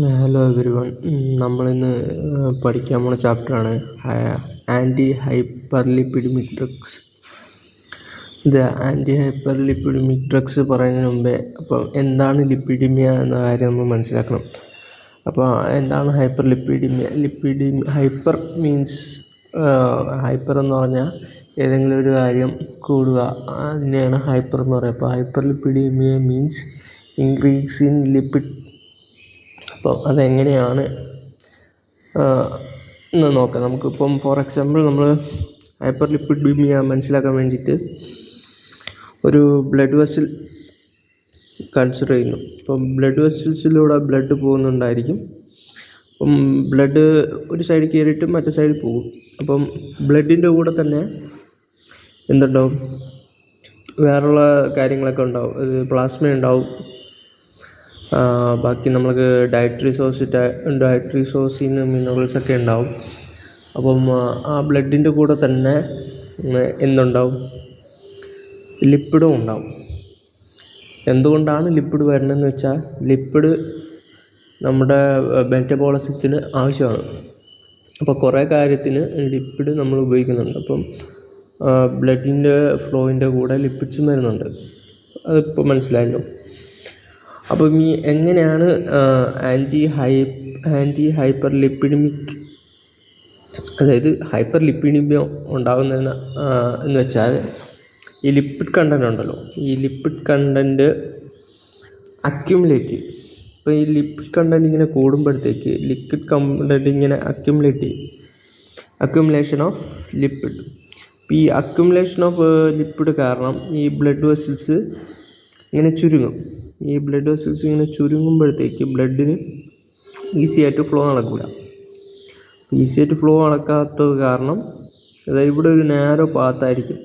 Hello every one. നമ്മളിന്ന് പഠിക്കാൻ പോണ ചാപ്റ്ററാണ് ആൻറ്റി ഹൈപ്പർലിപ്പിഡമിക് ഡ്രഗ്സ്. ഇത് ആൻറ്റി ഹൈപ്പർലിപ്പിഡമിക് ഡ്രഗ്സ് പറയുന്നതിന് മുമ്പേ എന്താണ് ലിപ്പിഡിമിയ എന്ന കാര്യം നമ്മൾ മനസ്സിലാക്കണം. അപ്പോൾ എന്താണ് ഹൈപ്പർ ഹൈപ്പർ മീൻസ് ഹൈപ്പർ എന്ന് പറഞ്ഞാൽ ഏതെങ്കിലും ഒരു കാര്യം കൂടുക, അതിനെയാണ് ഹൈപ്പർ എന്ന് പറയുക. അപ്പോൾ ഹൈപ്പർലിപ്പിഡീമിയ മീൻസ് ഇൻക്രീസ് ഇൻ ലിപ്പിഡ്. അപ്പോൾ അതെങ്ങനെയാണ് എന്ന് നോക്കാം. നമുക്കിപ്പം ഫോർ എക്സാമ്പിൾ നമ്മൾ ഹൈപ്പർലിപ്പിഡീമിയ മനസ്സിലാക്കാൻ വേണ്ടിയിട്ട് ഒരു ബ്ലഡ് വെസൽ കൺസിഡർ ചെയ്യുന്നു. ഇപ്പം ബ്ലഡ് വെസൽസിലൂടെ ബ്ലഡ് പോകുന്നുണ്ടായിരിക്കും. അപ്പം ബ്ലഡ് ഒരു സൈഡിൽ കയറിയിട്ട് മറ്റേ സൈഡിൽ പോകും. അപ്പം ബ്ലഡിൻ്റെ കൂടെ തന്നെ എന്തുണ്ടാവും, വേറെയുള്ള കാര്യങ്ങളൊക്കെ ഉണ്ടാവും. പ്ലാസ്മ ഉണ്ടാവും, ബാക്കി നമുക്ക് ഡയറ്ററി സോഴ്സിൽ നിന്ന് മിനറൽസൊക്കെ ഉണ്ടാവും. അപ്പം ആ ബ്ലഡിൻ്റെ കൂടെ തന്നെ എന്തുണ്ടാവും, ലിപ്പിഡും ഉണ്ടാവും. എന്തുകൊണ്ടാണ് ലിപ്പിഡ് വരുന്നതെന്ന് വെച്ചാൽ ലിപ്പിഡ് നമ്മുടെ മെറ്റബോളിസത്തിന് ആവശ്യമാണ്. അപ്പോൾ കുറേ കാര്യത്തിന് ലിപ്പിഡ് നമ്മൾ ഉപയോഗിക്കുന്നുണ്ട്. അപ്പം ബ്ലഡിൻ്റെ ഫ്ലോയിൻ്റെ കൂടെ ലിപ്പിഡ്സും വരുന്നുണ്ട്. അതിപ്പോൾ മനസ്സിലായല്ലോ. അപ്പം ഈ എങ്ങനെയാണ് ആൻറ്റി ഹൈപ്പർലിപ്പിഡമിക്, അതായത് ഹൈപ്പർലിപ്പിഡീമിയ ഉണ്ടാകുന്നതെന്ന് എന്ന് വെച്ചാൽ ഈ ലിപ്പിഡ് കണ്ടൻറ് ഉണ്ടല്ലോ, ഈ ലിപ്പിഡ് കണ്ടൻറ് അക്യുമുലേറ്റ് ചെയ്യും. അപ്പോൾ ഈ ലിപ്പിഡ് കണ്ടൻറ് ഇങ്ങനെ കൂടുമ്പോഴത്തേക്ക് ലിക്വിഡ് കണ്ടൻറ് ഇങ്ങനെ അക്യുമുലേഷൻ ഓഫ് ലിപ്പിഡ്. ഈ അക്യുമുലേഷൻ ഓഫ് ലിപ്പിഡ് കാരണം ഈ ബ്ലഡ് വെസൽസ് ഇങ്ങനെ ചുരുങ്ങും. ഈ ബ്ലഡ് വെസൽസ് ഇങ്ങനെ ചുരുങ്ങുമ്പോഴത്തേക്ക് ബ്ലഡിന് ഈസി ആയിട്ട് ഫ്ലോ നടക്കില്ല. നടക്കാത്തത് കാരണം, അതായത് ഇവിടെ ഒരു നാരോ പാത്തായിരിക്കും.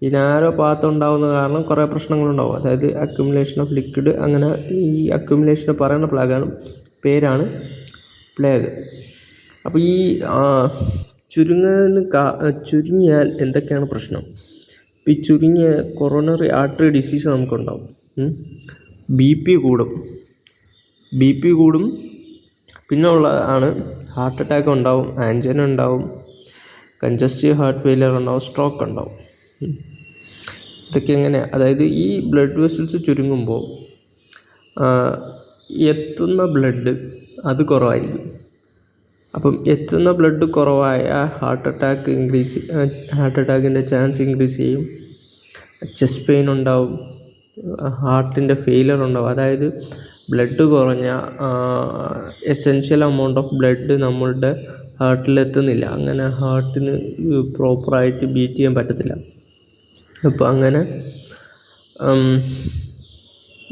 ഈ നാരോ പാത്ത് ഉണ്ടാകുന്ന കാരണം കുറേ പ്രശ്നങ്ങളുണ്ടാവും. അതായത് അക്യുമുലേഷൻ ഓഫ് ലിക്വിഡ്. അങ്ങനെ ഈ അക്യുമുലേഷന് പറയുന്ന പേരാണ് പ്ലേഗ്. അപ്പോൾ ഈ ചുരുങ്ങിയാൽ എന്തൊക്കെയാണ് പ്രശ്നം? ഈ ചുരുങ്ങിയ കൊറോണറി ആർട്ടറി ഡിസീസ് നമുക്കുണ്ടാവും. ബി പി കൂടും. പിന്നെ ഉള്ളതാണ് ഹാർട്ട് അറ്റാക്ക് ഉണ്ടാവും, ആൻജിന ഉണ്ടാവും, കൺജസ്റ്റീവ് ഹാർട്ട് ഫെയിലിയർ ഉണ്ടാവും, സ്ട്രോക്ക് ഉണ്ടാവും. ഇതൊക്കെ എങ്ങനെയാണ്? അതായത് ഈ ബ്ലഡ് വെസൽസ് ചുരുങ്ങുമ്പോൾ എത്തുന്ന ബ്ലഡ് അത് കുറവായിരിക്കും. അപ്പം എത്തുന്ന ബ്ലഡ് കുറവായ ഹാർട്ട് അറ്റാക്കിൻ്റെ ചാൻസ് ഇൻക്രീസ് ചെയ്യും. ചെസ്റ്റ് പെയിൻ ഉണ്ടാവും, ഹാർട്ടിൻ്റെ ഫെയിലിയർ ഉണ്ടാവും. അതായത് ബ്ലഡ് കുറഞ്ഞ എസെൻഷ്യൽ എമൗണ്ട് ഓഫ് ബ്ലഡ് നമ്മളുടെ ഹാർട്ടിലെത്തുന്നില്ല. അങ്ങനെ ഹാർട്ടിന് പ്രോപ്പറായിട്ട് ബീറ്റ് ചെയ്യാൻ പറ്റത്തില്ല. അപ്പോൾ അങ്ങനെ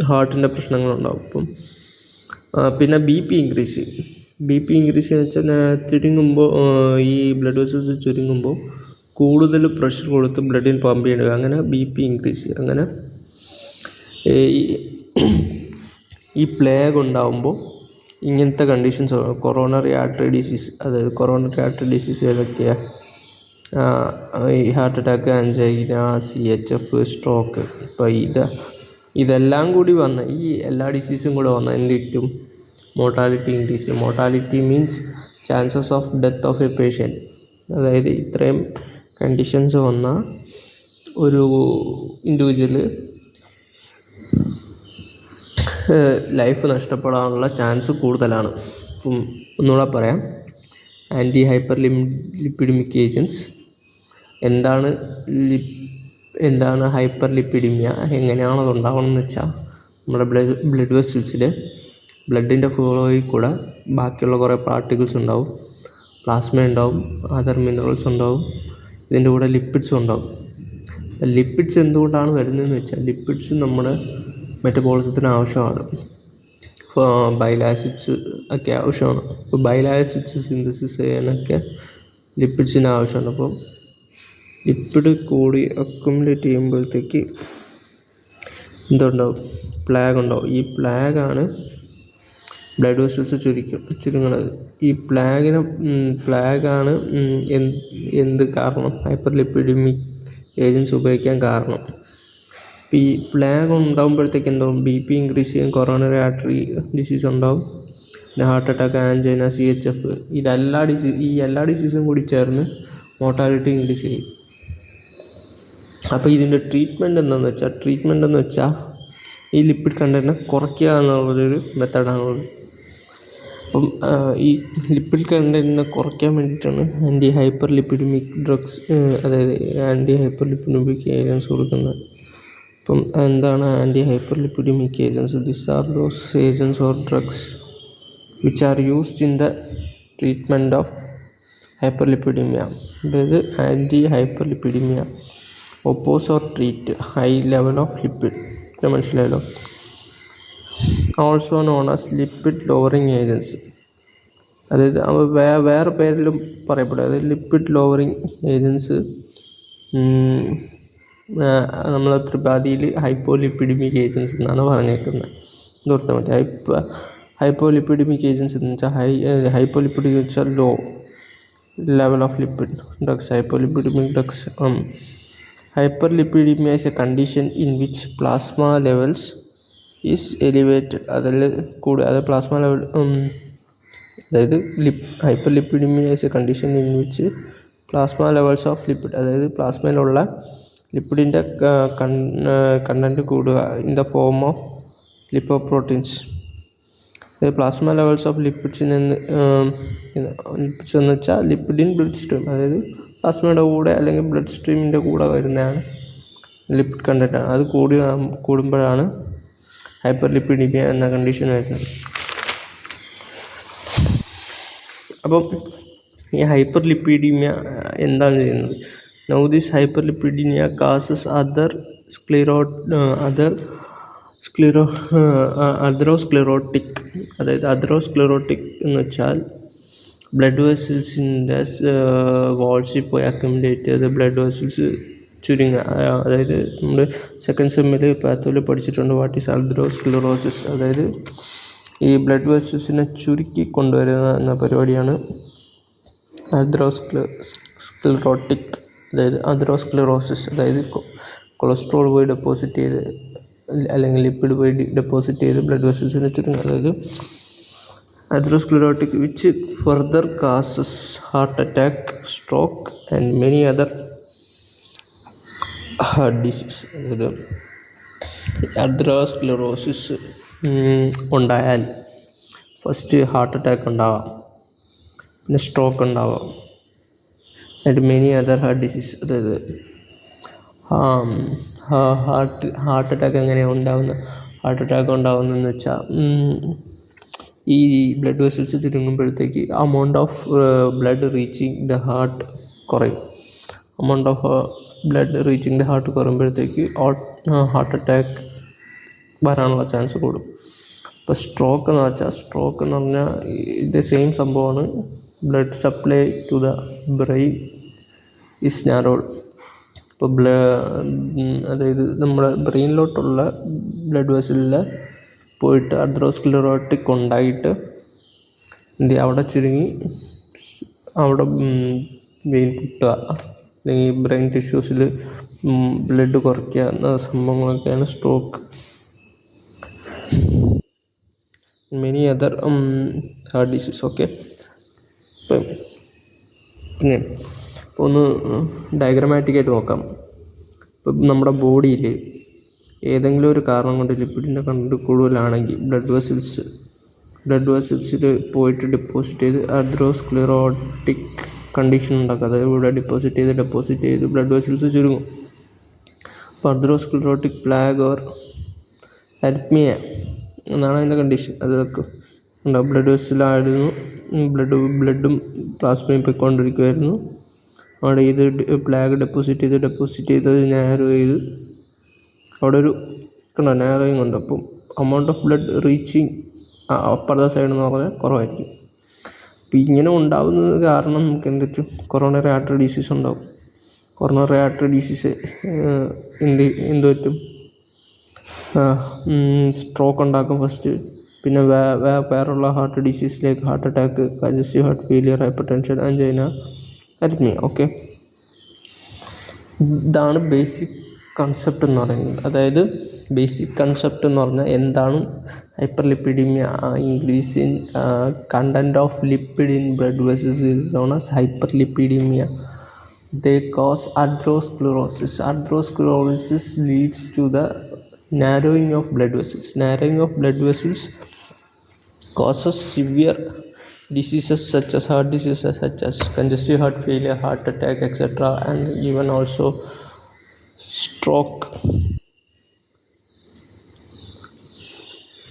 ഹാർട്ടിൻ്റെ പ്രശ്നങ്ങളുണ്ടാവും. അപ്പം പിന്നെ ബി പി ഇൻക്രീസ് എന്ന് വെച്ചാൽ ചുരുങ്ങുമ്പോൾ ഈ ബ്ലഡ് വെസൽസ് ചുരുങ്ങുമ്പോൾ കൂടുതൽ പ്രഷർ കൊടുത്ത് ബ്ലഡിന് പമ്പ് ചെയ്യേണ്ടി വരും. അങ്ങനെ ബി പി ഇൻക്രീസ്. അങ്ങനെ ഈ പ്ലേഗ് ഉണ്ടാകുമ്പോൾ ഇങ്ങനത്തെ കണ്ടീഷൻസ്, കൊറോണറി ആർട്ടറി ഡിസീസ്. അതായത് കൊറോണറി ആർട്ടറി ഡിസീസ് ഏതൊക്കെയാണ്? ഈ heart attack, angina, CHF, stroke. ഇപ്പോൾ ഇതെല്ലാം കൂടി വന്ന ഈ എല്ലാ ഡിസീസും കൂടെ വന്ന എന്ത് കിട്ടും? Mortality increase. Mortality means chances of death of A patient. അതായത് ഇത്രയും കണ്ടീഷൻസ് വന്ന ഒരു ഇൻഡിവിജ്വൽ ലൈഫ് നഷ്ടപ്പെടാനുള്ള ചാൻസ് കൂടുതലാണ്. അപ്പം ഒന്നുകൂടെ പറയാം. Anti hyperlipidemic agents. എന്താണ് ഹൈപ്പർലിപ്പിഡീമിയ, എങ്ങനെയാണ് അത് ഉണ്ടാവണമെന്ന് വെച്ചാൽ നമ്മുടെ ബ്ലഡ് വെസൽസിൽ ബ്ലഡിൻ്റെ ഫ്ലോയിൽ കൂടെ ബാക്കിയുള്ള കുറേ പാർട്ടിക്കിൾസ് ഉണ്ടാവും, പ്ലാസ്മ ഉണ്ടാവും, അതർ മിനറൽസ് ഉണ്ടാവും, ഇതിൻ്റെ കൂടെ ലിപ്പിഡ്സും ഉണ്ടാവും. ലിപ്പിഡ്സ് എന്തുകൊണ്ടാണ് വരുന്നതെന്ന് വെച്ചാൽ ലിപ്പിഡ്സ് നമ്മുടെ മെറ്റബോളിസത്തിന് ആവശ്യമാണ്. ബൈൽ ആസിഡ്സ് ഒക്കെ ആവശ്യമാണ്. അപ്പോൾ ബൈൽ ആസിഡ്സ് സിന്തസിസ് ചെയ്യാനൊക്കെ ലിപ്പിഡ്സിന് ആവശ്യമാണ്. അപ്പോൾ ലിപ്പിഡ് കൂടി അക്യുമുലേറ്റ് ചെയ്യുമ്പോഴത്തേക്ക് എന്തുണ്ടാവും? പ്ലേഗ് ഉണ്ടാവും. ഈ പ്ലേഗാണ് ബ്ലഡ് വെസൽസ് ചുരുങ്ങുന്നത്. ഈ പ്ലേഗാണ് എന്ത് കാരണം? ഹൈപ്പർലിപ്പിഡമിക് ഏജൻസ് ഉപയോഗിക്കാൻ കാരണം. ഈ പ്ലേഗ് ഉണ്ടാകുമ്പോഴത്തേക്ക് എന്താവും? ബി പി ഇൻക്രീസ് ചെയ്യും, കൊറോണറി ആർട്ടറി ഡിസീസ് ഉണ്ടാവും, പിന്നെ ഹാർട്ട് അറ്റാക്ക്, ആൻജൈന, CHF, ഈ എല്ലാ ഡിസീസും കൂടി ചേർന്ന് മോർട്ടാലിറ്റി ഇൻക്രീസ് ചെയ്യും. അപ്പോൾ ഇതിൻ്റെ ട്രീറ്റ്മെൻറ്റ് എന്ന് വെച്ചാൽ ഈ ലിപ്പിഡ് കണ്ടൻറ്റിനെ കുറയ്ക്കുക എന്നുള്ളതൊരു മെത്തേഡാണുള്ളത്. അപ്പം ഈ ലിപ്പിഡ് കണ്ടൻറ്റിനെ കുറയ്ക്കാൻ വേണ്ടിയിട്ടാണ് ആൻറ്റി ഹൈപ്പർ ലിപ്പിഡമിക് ഡ്രഗ്സ്, അതായത് ആൻറ്റി ഹൈപ്പർ ലിപ്പിഡമിക് ഏജൻസ് കൊടുക്കുന്നത്. അപ്പം എന്താണ് anti hyper lipidemic agents? This are those agents or drugs which are used in the treatment of hyper lipidemia. അതായത് anti hyper lipidemia oppose or treat high level of lipid. മനസ്സിലായല്ലോ. Also known as lipid lowering agents. അതായത് വേറെ പേരിലും പറയപ്പെടും. അതായത് lipid lowering agents നമ്മൾ ത്രിപാഠിയിൽ ഹൈപ്പോലിപ്പിഡിമിക് agents എന്നാണ് പറഞ്ഞേക്കുന്നത്. ഓർത്താൽ മതി. ഹൈപ്പോലിപ്പിഡിമിക് ഏജൻസ് എന്ന് വെച്ചാൽ ഹൈപ്പോലിപ്പിഡിക് വെച്ചാൽ low level of lipid drugs. Hypolipidemic drugs. Hyperlipidemia is a condition in which plasma levels is elevated. അതായത് പ്ലാസ്മ ലെവൽ, അതായത് ഹൈപ്പർലിപ്പിഡിമിയ is a condition in which plasma levels of lipid, അതായത് പ്ലാസ്മയിലുള്ള ലിപ്പിഡിൻ്റെ കണ്ടൻറ്റ് കൂടുക in the form of ലിപ്പോപ്രോട്ടീൻസ്. അതായത് plasma levels of lipids എന്ന് വെച്ചാൽ lipid in blood stream, അതായത് പ്ലാസ്മയുടെ കൂടെ അല്ലെങ്കിൽ ബ്ലഡ് സ്ട്രീമിൻ്റെ കൂടെ വരുന്നതാണ് ലിപ്പിഡ് കണ്ടൻറ്റാണ്. അത് കൂടുമ്പോഴാണ് ഹൈപ്പർ ലിപ്പിഡിമിയ എന്ന കണ്ടീഷൻ വരുന്നത്. അപ്പം ഈ ഹൈപ്പർ ലിപ്പിഡിമിയ എന്താണ് ചെയ്യുന്നത്? Now this hyper lipidemia causes atherosclerotic. അതായത് അതെറോസ്ക്ലെറോട്ടിക് എന്ന് വെച്ചാൽ ബ്ലഡ് വെസൽസിൻ്റെ വാൾസിൽ പോയി അക്യുമുലേറ്റ് ചെയ്ത് ബ്ലഡ് വെസൽസ് ചുരുങ്ങുക. അതായത് നമ്മൾ സെക്കൻഡ് സെമ്മിൽ പാത്തോയിൽ പഠിച്ചിട്ടുണ്ട് വാട്ട് ഈസ് അതെറോസ്ക്ലെറോസിസ്. അതായത് ഈ ബ്ലഡ് വെസൽസിനെ ചുരുക്കി കൊണ്ടുവരുന്ന എന്ന പരിപാടിയാണ് അതെറോസ്ക്ലെറോട്ടിക്. അതായത് അതെറോസ്ക്ലെറോസിസ്. അതായത് കൊളസ്ട്രോൾ പോയി ഡെപ്പോസിറ്റ് ചെയ്ത് അല്ലെങ്കിൽ ലിപ്പിഡ് പോയി ഡെപ്പോസിറ്റ് ചെയ്ത് ബ്ലഡ് വെസൽസിനെ ചുരുങ്ങുക. അതായത് atherosclerotic which further causes heart attack, stroke and many other heart disease. അതായത് അതെറോസ്ക്ലെറോസിസ് ഉണ്ടായാൽ ഫസ്റ്റ് ഹാർട്ട് അറ്റാക്ക് ഉണ്ടാവാം, പിന്നെ സ്ട്രോക്ക് ഉണ്ടാവാം, and many other heart disease. അതായത് ഹാർട്ട് അറ്റാക്ക് എങ്ങനെയാണ് ഉണ്ടാകുന്നത്? ഹാർട്ട് അറ്റാക്ക് ഉണ്ടാകുന്നതെന്ന് വെച്ചാൽ ഈ ബ്ലഡ് വെസൽസ് ചുരുങ്ങുമ്പോഴത്തേക്ക് amount of blood reaching the heart കുറയും. Amount of blood reaching the heart കുറയുമ്പോഴത്തേക്ക് ഹാർട്ട് അറ്റാക്ക് വരാനുള്ള ചാൻസ് കൂടും. ഇപ്പോൾ സ്ട്രോക്ക് എന്ന് പറഞ്ഞാൽ ഇത് സെയിം സംഭവമാണ്. Blood supply to the brain is narrowed. ഇപ്പോൾ അതായത് നമ്മുടെ ബ്രെയിനിലോട്ടുള്ള ബ്ലഡ് വെസലിൽ പോയിട്ട് അതെറോസ്ക്ലെറോട്ടിക് ഉണ്ടായിട്ട് അവിടെ ചുരുങ്ങി അവിടെ വെയിൻ പൊട്ടുക അല്ലെങ്കിൽ ബ്രെയിൻ ടിഷ്യൂസിൽ ബ്ലഡ് കുറയ്ക്കുക എന്ന സംഭവങ്ങളൊക്കെയാണ് stroke. Many other heart disease. Okay. പിന്നെ ഇപ്പോൾ ഒന്ന് ഡയഗ്രമാറ്റിക്കായിട്ട് നോക്കാം. ഇപ്പം നമ്മുടെ ബോഡിയിൽ ഏതെങ്കിലും ഒരു കാരണം കൊണ്ട് ലിപ്പിഡിൻ്റെ കണ്ടന്റ് കൂടുതലാണെങ്കിൽ ബ്ലഡ് വെസൽസിൽ പോയിട്ട് ഡെപ്പോസിറ്റ് ചെയ്ത് അതെറോസ്ക്ലെറോട്ടിക് കണ്ടീഷൻ ഉണ്ടാക്കുക. അതായത് ഇവിടെ ഡെപ്പോസിറ്റ് ചെയ്ത് ബ്ലഡ് വെസൽസ് ചുരുങ്ങും. അപ്പോൾ അതെറോസ്ക്ലെറോട്ടിക് പ്ലാഗ് ഓർ അരിത്മിയ എന്നാണ് അതിൻ്റെ കണ്ടീഷൻ. അതൊക്കെ ഉണ്ടാവും. ബ്ലഡ് വെസലായിരുന്നു, ബ്ലഡും പ്ലാസ്മയും പോയിക്കൊണ്ടിരിക്കുമായിരുന്നു. അവിടെ ഇത് പ്ലാഗ് ഡെപ്പോസിറ്റ് ചെയ്ത് നാരോ ചെയ്ത് അവിടെ ഒരു നാരോയിങ് ഉണ്ട്. അപ്പം അമൗണ്ട് ഓഫ് ബ്ലഡ് റീച്ചിങ് അപ്പുറത്തെ സൈഡ് എന്ന് പറഞ്ഞാൽ കുറവായിരിക്കും. അപ്പം ഇങ്ങനെ ഉണ്ടാകുന്നത് കാരണം നമുക്ക് കൊറോണറി ആർട്ടറി ഡിസീസ് ഉണ്ടാവും. കൊറോണറി ആർട്ടറി ഡിസീസ് എന്ത് പറ്റും? സ്ട്രോക്ക് ഉണ്ടാക്കും ഫസ്റ്റ്. പിന്നെ വേറെയുള്ള ഹാർട്ട് ഡിസീസിലേക്ക് heart attack, congestive heart failure, hyper tension, angina, arrhythmia. Okay. ഇതാണ് ബേസിക് കൺസെപ്റ്റ് എന്ന് പറയുന്നത്. അതായത് ബേസിക് കൺസെപ്റ്റ് എന്ന് പറഞ്ഞാൽ എന്താണ് Hyperlipidemia, increase in content of lipid in blood vessels is known as hyperlipidemia. They cause atherosclerosis. Atherosclerosis leads to the narrowing of blood vessels. Narrowing of blood vessels causes severe diseases such as heart diseases such as congestive heart failure, heart attack, etc., and even also stroke.